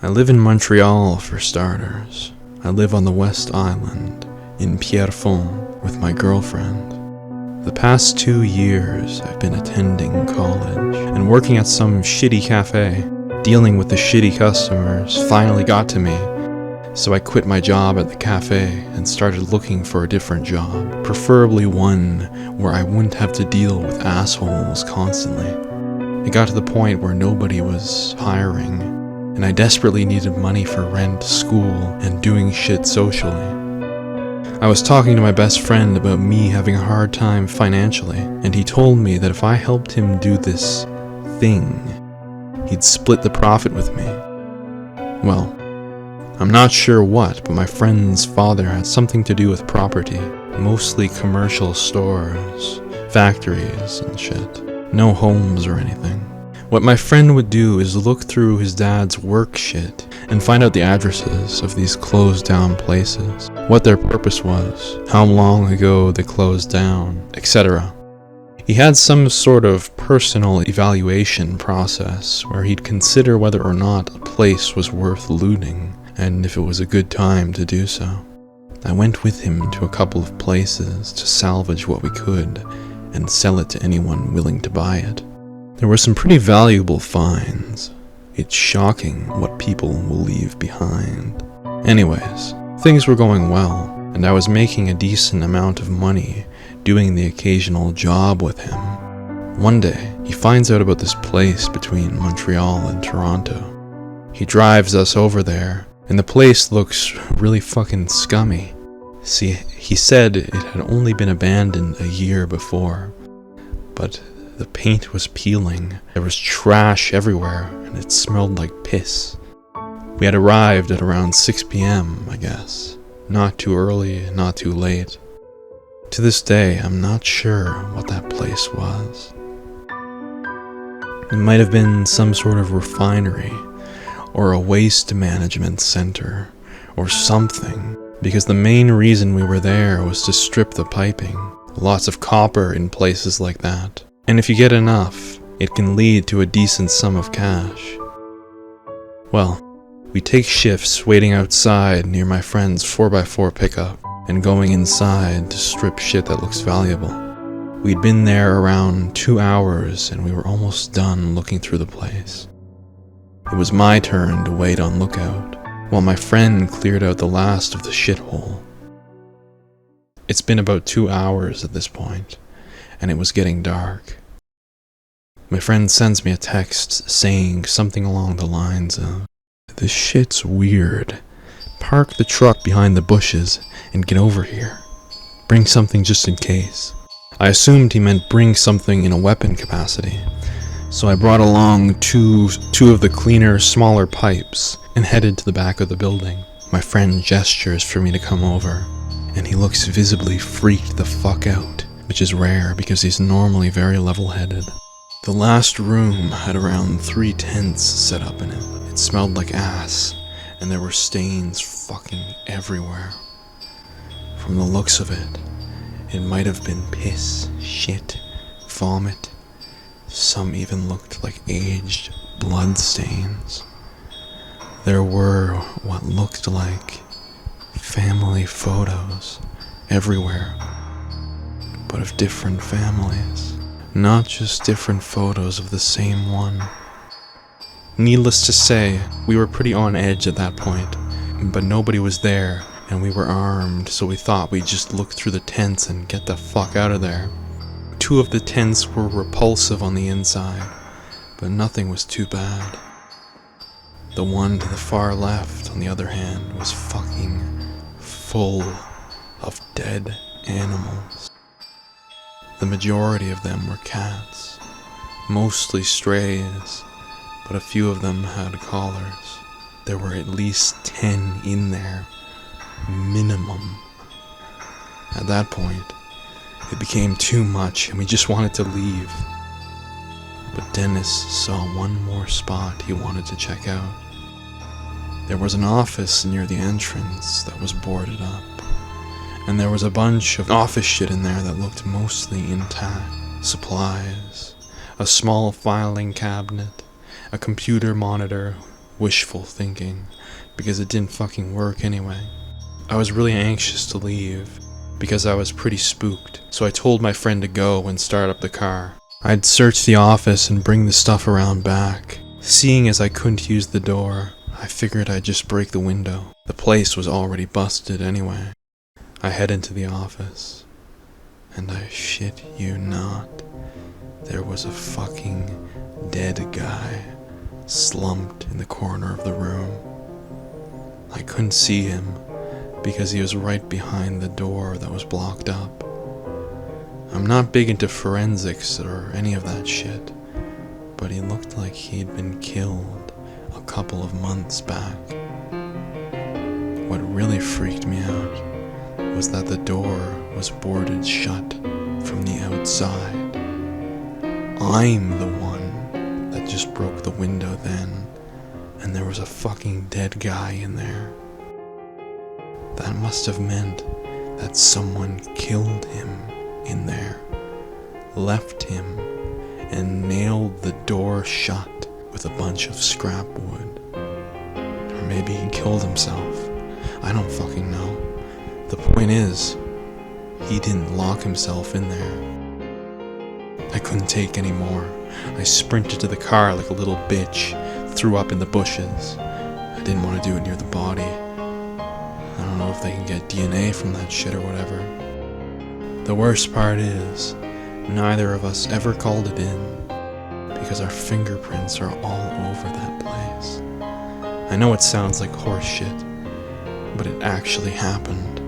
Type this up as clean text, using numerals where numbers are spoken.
I live in Montreal for starters. I live on the West Island, in Pierrefonds, with my girlfriend. The past 2 years I've been attending college, and working at some shitty cafe. Dealing with the shitty customers finally got to me, so I quit my job at the cafe and started looking for a different job, preferably one where I wouldn't have to deal with assholes constantly. It got to the point where nobody was hiring, and I desperately needed money for rent, school, and doing shit socially. I was talking to my best friend about me having a hard time financially, and he told me that if I helped him do this thing, he'd split the profit with me. Well, I'm not sure what, but my friend's father had something to do with property, mostly commercial stores, factories and shit. No homes or anything. What my friend would do is look through his dad's work shit and find out the addresses of these closed down places, what their purpose was, how long ago they closed down, etc. He had some sort of personal evaluation process where he'd consider whether or not a place was worth looting, and if it was a good time to do so. I went with him to a couple of places to salvage what we could and sell it to anyone willing to buy it. There were some pretty valuable finds. It's shocking what people will leave behind. Anyways, things were going well, and I was making a decent amount of money doing the occasional job with him. One day, he finds out about this place between Montreal and Toronto. He drives us over there, and the place looks really fucking scummy. See, he said it had only been abandoned a year before, but the paint was peeling, there was trash everywhere, and it smelled like piss. We had arrived at around 6 p.m, I guess. Not too early, not too late. To this day, I'm not sure what that place was. It might have been some sort of refinery, or a waste management center, or something, because the main reason we were there was to strip the piping. Lots of copper in places like that. And if you get enough, it can lead to a decent sum of cash. Well, we take shifts waiting outside near my friend's 4x4 pickup and going inside to strip shit that looks valuable. We'd been there around 2 hours and we were almost done looking through the place. It was my turn to wait on lookout, while my friend cleared out the last of the shithole. It's been about 2 hours at this point, and it was getting dark. My friend sends me a text saying something along the lines of, "This shit's weird. Park the truck behind the bushes and get over here. Bring something just in case." I assumed he meant bring something in a weapon capacity, so I brought along two of the cleaner, smaller pipes and headed to the back of the building. My friend gestures for me to come over, and he looks visibly freaked the fuck out, which is rare because he's normally very level-headed. The last room had around 3 tents set up in it. It smelled like ass, and there were stains fucking everywhere. From the looks of it, it might have been piss, shit, vomit. Some even looked like aged blood stains. There were what looked like family photos everywhere, but of different families, not just different photos of the same one. Needless to say, we were pretty on edge at that point, but nobody was there, and we were armed, so we thought we'd just look through the tents and get the fuck out of there. 2 of the tents were repulsive on the inside, but nothing was too bad. The one to the far left, on the other hand, was fucking full of dead animals. The majority of them were cats, mostly strays, but a few of them had collars. There were at least 10 in there, minimum. At that point, it became too much and we just wanted to leave. But Dennis saw one more spot he wanted to check out. There was an office near the entrance that was boarded up, and there was a bunch of office shit in there that looked mostly intact. Supplies, a small filing cabinet, a computer monitor wishful thinking, because it didn't fucking work anyway. I was really anxious to leave, because I was pretty spooked, so I told my friend to go and start up the car. I'd search the office and bring the stuff around back. Seeing as I couldn't use the door, I figured I'd just break the window. The place was already busted anyway. I head into the office, and I shit you not, there was a fucking dead guy slumped in the corner of the room. I couldn't see him because he was right behind the door that was blocked up. I'm not big into forensics or any of that shit, but he looked like he'd been killed a couple of months back. What really freaked me out was that the door was boarded shut from the outside. I'm the one that just broke the window then, and there was a fucking dead guy in there. That must have meant that someone killed him in there, left him, and nailed the door shut with a bunch of scrap wood. Or maybe he killed himself. I don't fucking know. The point is, he didn't lock himself in there. I couldn't take any more. I sprinted to the car like a little bitch, threw up in the bushes. I didn't want to do it near the body. I don't know if they can get DNA from that shit or whatever. The worst part is, neither of us ever called it in, because our fingerprints are all over that place. I know it sounds like horse shit, but it actually happened.